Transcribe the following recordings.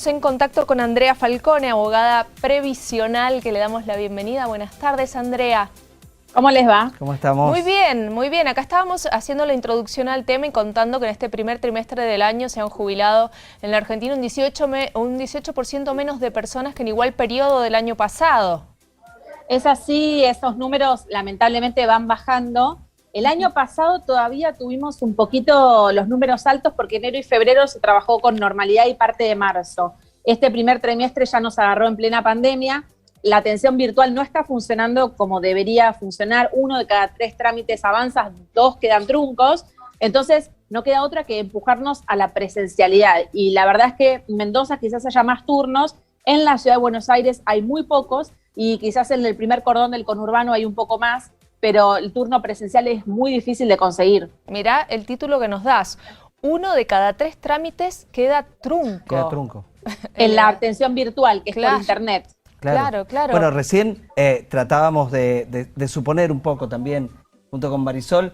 En contacto con Andrea Falcone, abogada previsional, que le damos la bienvenida. Buenas tardes, Andrea. ¿Cómo les va? ¿Cómo estamos? Muy bien, muy bien. Acá estábamos haciendo la introducción al tema y contando que en este primer trimestre del año se han jubilado en la Argentina un 18% menos de personas que en igual periodo del año pasado. Es así, esos números lamentablemente van bajando. El año pasado todavía tuvimos un poquito los números altos porque enero y febrero se trabajó con normalidad y parte de marzo. Este primer trimestre ya nos agarró en plena pandemia. La atención virtual no está funcionando como debería funcionar. 1 de cada 3 trámites avanza, 2 quedan truncos. Entonces no queda otra que empujarnos a la presencialidad. Y la verdad es que en Mendoza quizás haya más turnos. En la ciudad de Buenos Aires hay muy pocos y quizás en el primer cordón del conurbano hay un poco más, pero el turno presencial es muy difícil de conseguir. Mirá el título que nos das. 1 de cada 3 trámites queda trunco. Queda trunco. En la atención virtual, que es Claro. por internet. Claro. Bueno, recién tratábamos de suponer un poco también, junto con Marisol,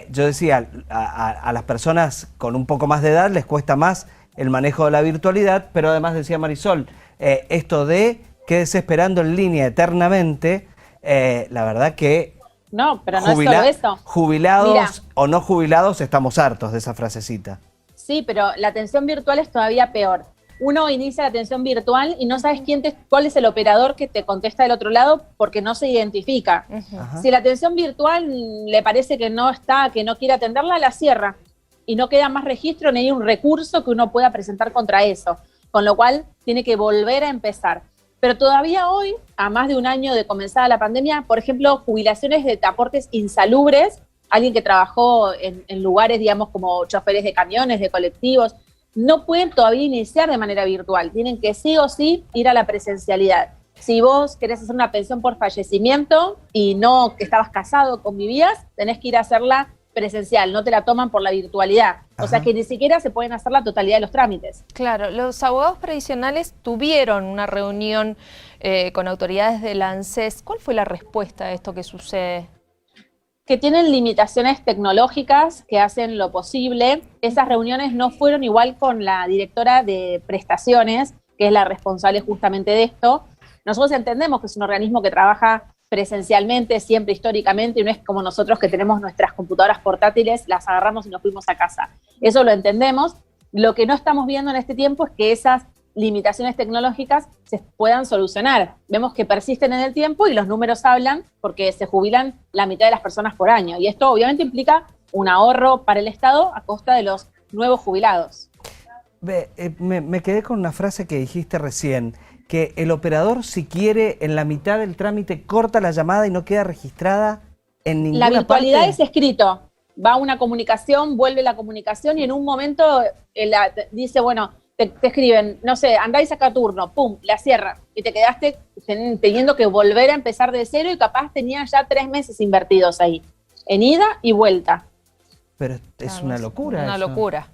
yo decía, a las personas con un poco más de edad les cuesta más el manejo de la virtualidad, pero además decía Marisol, esto de quédese esperando en línea eternamente, la verdad que No, pero no es solo eso. jubilados Mira. o no jubilados estamos hartos de esa frasecita. Sí, pero la atención virtual es todavía peor. Uno inicia la atención virtual y no sabes cuál es el operador que te contesta del otro lado porque no se identifica. Ajá. Si la atención virtual le parece que no está, que no quiere atenderla, la cierra. Y no queda más registro ni hay un recurso que uno pueda presentar contra eso. Con lo cual tiene que volver a empezar. Pero todavía hoy, a más de un año de comenzada la pandemia, por ejemplo, jubilaciones de aportes insalubres, alguien que trabajó en lugares, digamos, como choferes de camiones, de colectivos, no pueden todavía iniciar de manera virtual. Tienen que sí o sí ir a la presencialidad. Si vos querés hacer una pensión por fallecimiento y no que estabas casado, convivías, tenés que ir a hacerla presencial, no te la toman por la virtualidad. O sea que ni siquiera se pueden hacer la totalidad de los trámites. Claro, los abogados previsionales tuvieron una reunión con autoridades del ANSES. ¿Cuál fue la respuesta a esto que sucede? Que tienen limitaciones tecnológicas que hacen lo posible. Esas reuniones no fueron igual con la directora de prestaciones, que es la responsable justamente de esto. Nosotros entendemos que es un organismo que trabaja presencialmente, siempre históricamente, y no es como nosotros que tenemos nuestras computadoras portátiles, las agarramos y nos fuimos a casa. Eso lo entendemos. Lo que no estamos viendo en este tiempo es que esas limitaciones tecnológicas se puedan solucionar. Vemos que persisten en el tiempo y los números hablan porque se jubilan la mitad de las personas por año. Y esto obviamente implica un ahorro para el Estado a costa de los nuevos jubilados. Me quedé con una frase que dijiste recién, que el operador, si quiere, en la mitad del trámite corta la llamada y no queda registrada en ninguna parte. La virtualidad es escrito. Va una comunicación, vuelve la comunicación y en un momento dice, bueno, te escriben, no sé, andá y saca turno, pum, la cierra. Y te quedaste teniendo que volver a empezar de cero y capaz tenías ya 3 meses invertidos ahí, en ida y vuelta. Pero es una locura. Una eso. locura.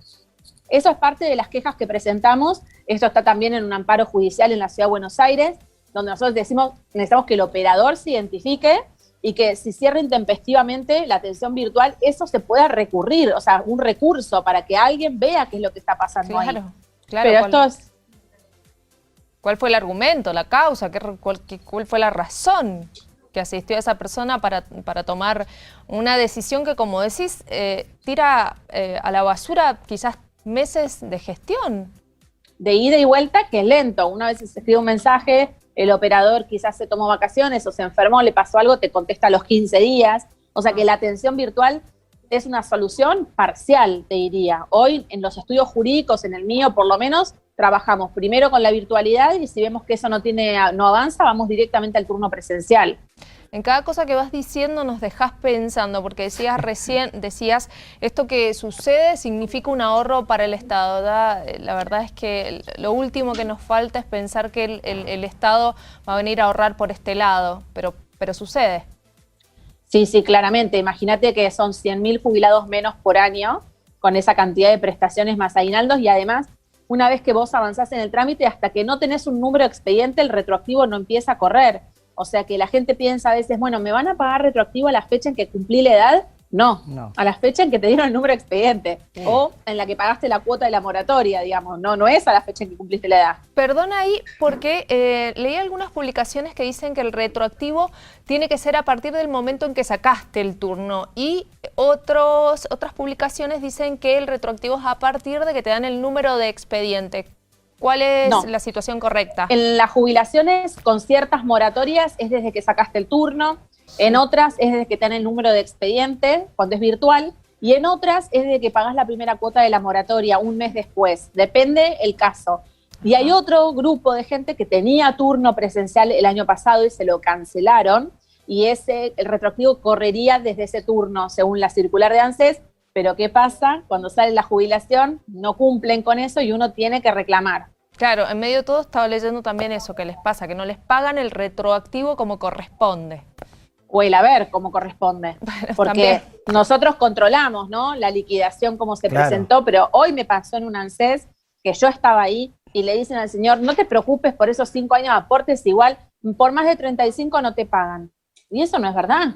Eso es parte de las quejas que presentamos. Esto está también en un amparo judicial en la Ciudad de Buenos Aires, donde nosotros decimos, necesitamos que el operador se identifique y que si cierra intempestivamente la atención virtual, eso se pueda recurrir, o sea, un recurso para que alguien vea qué es lo que está pasando ahí. Claro, Pero esto es... ¿Cuál fue el argumento, la causa? ¿Cuál fue la razón que asistió a esa persona para tomar una decisión que, como decís, tira a la basura quizás meses de gestión? De ida y vuelta, que es lento. Una vez se escribe un mensaje, el operador quizás se tomó vacaciones o se enfermó, le pasó algo, te contesta a los 15 días. O sea que la atención virtual es una solución parcial, te diría. Hoy en los estudios jurídicos, en el mío por lo menos, trabajamos primero con la virtualidad y si vemos que eso no avanza, vamos directamente al turno presencial. En cada cosa que vas diciendo nos dejás pensando, porque decías, esto que sucede significa un ahorro para el Estado. La verdad es que lo último que nos falta es pensar que el Estado va a venir a ahorrar por este lado, pero sucede. Sí, claramente. Imagínate que son 100.000 jubilados menos por año, con esa cantidad de prestaciones más aguinaldos, y además, una vez que vos avanzás en el trámite, hasta que no tenés un número de expediente, el retroactivo no empieza a correr. O sea que la gente piensa a veces, bueno, ¿me van a pagar retroactivo a la fecha en que cumplí la edad? No, No. a la fecha en que te dieron el número de expediente o en la que pagaste la cuota de la moratoria, digamos, no es a la fecha en que cumpliste la edad. Perdona ahí, porque leí algunas publicaciones que dicen que el retroactivo tiene que ser a partir del momento en que sacaste el turno y otras publicaciones dicen que el retroactivo es a partir de que te dan el número de expediente. ¿Cuál es No. la situación correcta? En las jubilaciones con ciertas moratorias es desde que sacaste el turno, en otras es desde que te dan el número de expediente, cuando es virtual, y en otras es desde que pagas la primera cuota de la moratoria un mes después. Depende el caso. Y hay otro grupo de gente que tenía turno presencial el año pasado y se lo cancelaron, y el retroactivo correría desde ese turno, según la circular de ANSES. Pero ¿qué pasa? Cuando sale la jubilación, no cumplen con eso y uno tiene que reclamar. Claro, en medio de todo estaba leyendo también eso que les pasa, que no les pagan el retroactivo como corresponde. O el haber como corresponde, porque también. nosotros controlamos, ¿no?, la liquidación como se Claro. presentó, pero hoy me pasó en un ANSES que yo estaba ahí y le dicen al señor, no te preocupes por esos 5 años de aportes, igual por más de 35 no te pagan. Y eso no es verdad,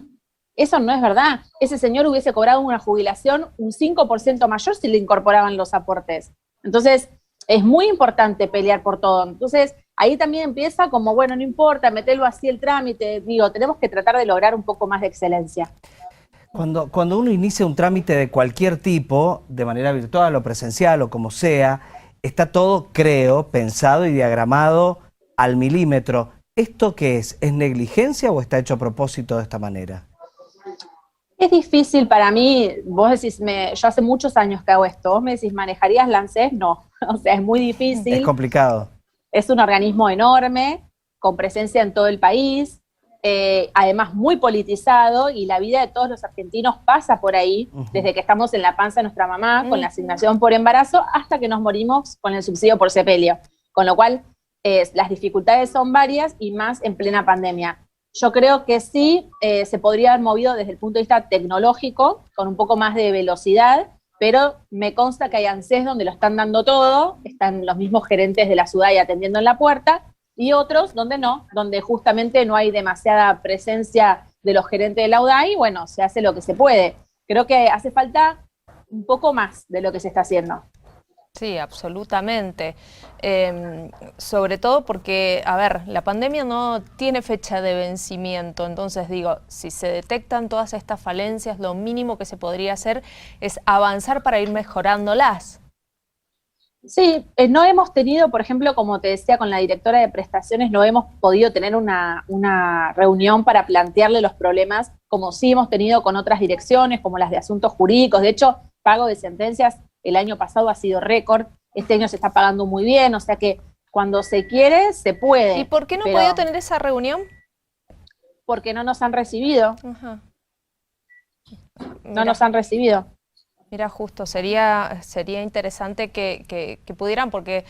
eso no es verdad. Ese señor hubiese cobrado una jubilación un 5% mayor si le incorporaban los aportes. Entonces, es muy importante pelear por todo. Entonces, ahí también empieza como, bueno, no importa, meterlo así el trámite. Digo, tenemos que tratar de lograr un poco más de excelencia. Cuando uno inicia un trámite de cualquier tipo, de manera virtual o presencial o como sea, está todo, creo, pensado y diagramado al milímetro. ¿Esto qué es? ¿Es negligencia o está hecho a propósito de esta manera? Es difícil para mí, vos decís, yo hace muchos años que hago esto, vos me decís, ¿manejarías la ANSES? No, o sea, es muy difícil. Es complicado. Es un organismo enorme, con presencia en todo el país, además muy politizado, y la vida de todos los argentinos pasa por ahí, desde que estamos en la panza de nuestra mamá, con la asignación por embarazo, hasta que nos morimos con el subsidio por sepelio. Con lo cual, las dificultades son varias y más en plena pandemia. Yo creo que sí se podría haber movido desde el punto de vista tecnológico, con un poco más de velocidad, pero me consta que hay ANSES donde lo están dando todo, están los mismos gerentes de la SUDAI atendiendo en la puerta, y otros donde no, donde justamente no hay demasiada presencia de los gerentes de la UDAI, y bueno, se hace lo que se puede. Creo que hace falta un poco más de lo que se está haciendo. Sí, absolutamente. Sobre todo porque, a ver, la pandemia no tiene fecha de vencimiento, entonces digo, si se detectan todas estas falencias, lo mínimo que se podría hacer es avanzar para ir mejorándolas. Sí, no hemos tenido, por ejemplo, como te decía, con la directora de prestaciones, no hemos podido tener una reunión para plantearle los problemas, como sí hemos tenido con otras direcciones, como las de asuntos jurídicos. De hecho, pago de sentencias el año pasado ha sido récord, este año se está pagando muy bien, o sea que cuando se quiere, se puede. ¿Y por qué no he podido tener esa reunión? Porque no nos han recibido. Ajá. No nos han recibido. Mira, justo, sería interesante que pudieran, porque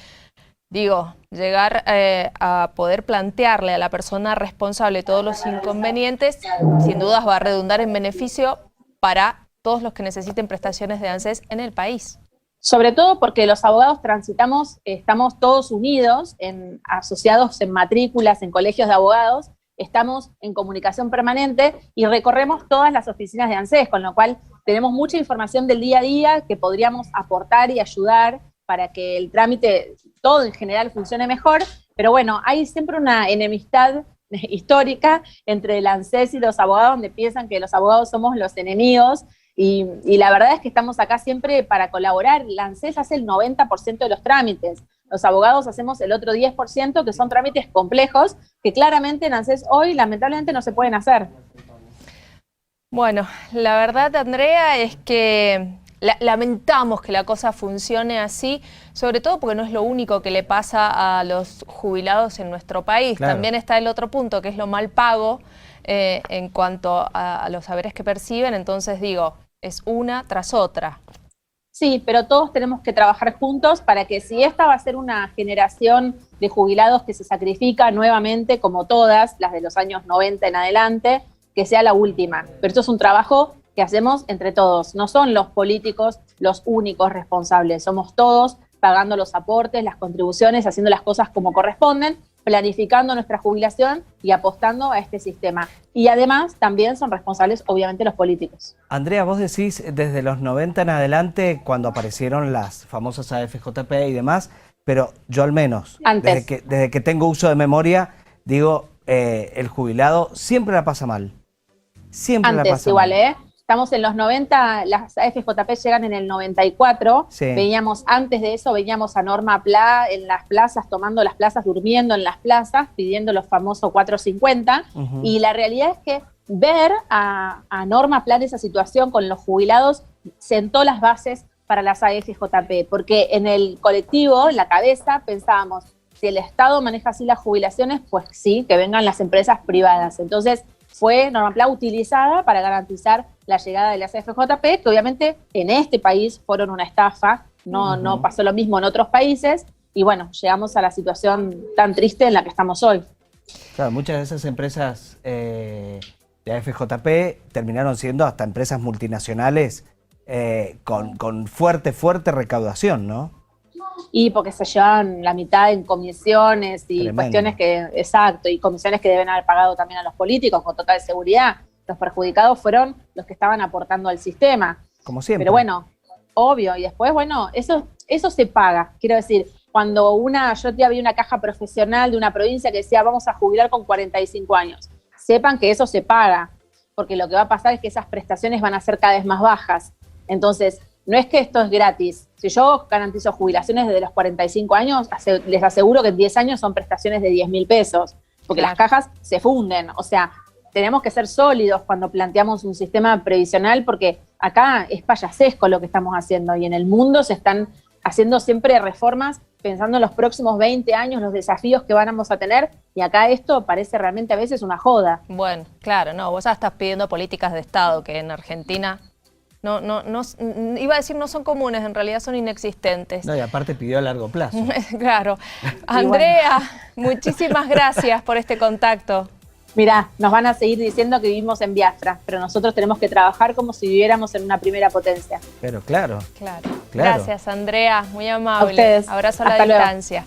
digo, llegar a poder plantearle a la persona responsable todos los inconvenientes, sin dudas va a redundar en beneficio para todos los que necesiten prestaciones de ANSES en el país. Sobre todo porque los abogados transitamos, estamos todos unidos, asociados en matrículas, en colegios de abogados, estamos en comunicación permanente y recorremos todas las oficinas de ANSES, con lo cual tenemos mucha información del día a día que podríamos aportar y ayudar para que el trámite, todo en general, funcione mejor. Pero bueno, hay siempre una enemistad histórica entre el ANSES y los abogados, donde piensan que los abogados somos los enemigos, y la verdad es que estamos acá siempre para colaborar. La ANSES hace el 90% de los trámites, los abogados hacemos el otro 10%, que son trámites complejos, que claramente en ANSES hoy lamentablemente no se pueden hacer. Bueno, la verdad, Andrea, es que lamentamos que la cosa funcione así, sobre todo porque no es lo único que le pasa a los jubilados en nuestro país. Claro. También está el otro punto, que es lo mal pago en cuanto a los saberes que perciben. Entonces digo, es una tras otra. Sí, pero todos tenemos que trabajar juntos para que, si esta va a ser una generación de jubilados que se sacrifica nuevamente, como todas las de los años 90 en adelante, que sea la última. Pero esto es un trabajo que hacemos entre todos. No son los políticos los únicos responsables, somos todos pagando los aportes, las contribuciones, haciendo las cosas como corresponden, planificando nuestra jubilación y apostando a este sistema. Y además también son responsables, obviamente, los políticos. Andrea, vos decís desde los 90 en adelante, cuando aparecieron las famosas AFJP y demás, pero yo al menos, Antes. desde que tengo uso de memoria, digo, el jubilado siempre la pasa mal. Siempre la Antes pasa igual, mal. Estamos en los 90, las AFJP llegan en el 94, Sí. veíamos, antes de eso veíamos a Norma Pla en las plazas, tomando las plazas, durmiendo en las plazas, pidiendo los famosos 450, y la realidad es que ver a Norma Pla en esa situación con los jubilados sentó las bases para las AFJP, porque en el colectivo, en la cabeza, pensábamos, si el Estado maneja así las jubilaciones, pues sí, que vengan las empresas privadas. Entonces, fue Norma Pla utilizada para garantizar la llegada de las AFJP, que obviamente en este país fueron una estafa, no pasó lo mismo en otros países, y bueno, llegamos a la situación tan triste en la que estamos hoy. Claro, muchas de esas empresas de AFJP terminaron siendo hasta empresas multinacionales con fuerte recaudación, ¿no? Y porque se llevan la mitad en comisiones y Tremendo. cuestiones que, exacto, y comisiones que deben haber pagado también a los políticos con total seguridad. Los perjudicados fueron los que estaban aportando al sistema. Como siempre. Pero bueno, obvio, y después, bueno, eso se paga. Quiero decir, cuando yo te había una caja profesional de una provincia que decía vamos a jubilar con 45 años, sepan que eso se paga, porque lo que va a pasar es que esas prestaciones van a ser cada vez más bajas. Entonces, no es que esto es gratis. Si yo garantizo jubilaciones desde los 45 años, les aseguro que en 10 años son prestaciones de 10.000 pesos, porque Claro. las cajas se funden. O sea, tenemos que ser sólidos cuando planteamos un sistema previsional, porque acá es payasesco lo que estamos haciendo y en el mundo se están haciendo siempre reformas pensando en los próximos 20 años, los desafíos que vamos a tener, y acá esto parece realmente a veces una joda. Bueno, claro, no, vos ya estás pidiendo políticas de Estado que en Argentina no, iba a decir no son comunes, en realidad son inexistentes. No, y aparte pidió a largo plazo. Claro. Andrea, muchísimas gracias por este contacto. Mirá, nos van a seguir diciendo que vivimos en Biafra, pero nosotros tenemos que trabajar como si viviéramos en una primera potencia. Pero claro. Claro. Claro. Gracias, Andrea, muy amable. A ustedes. Abrazo a la Hasta luego. distancia.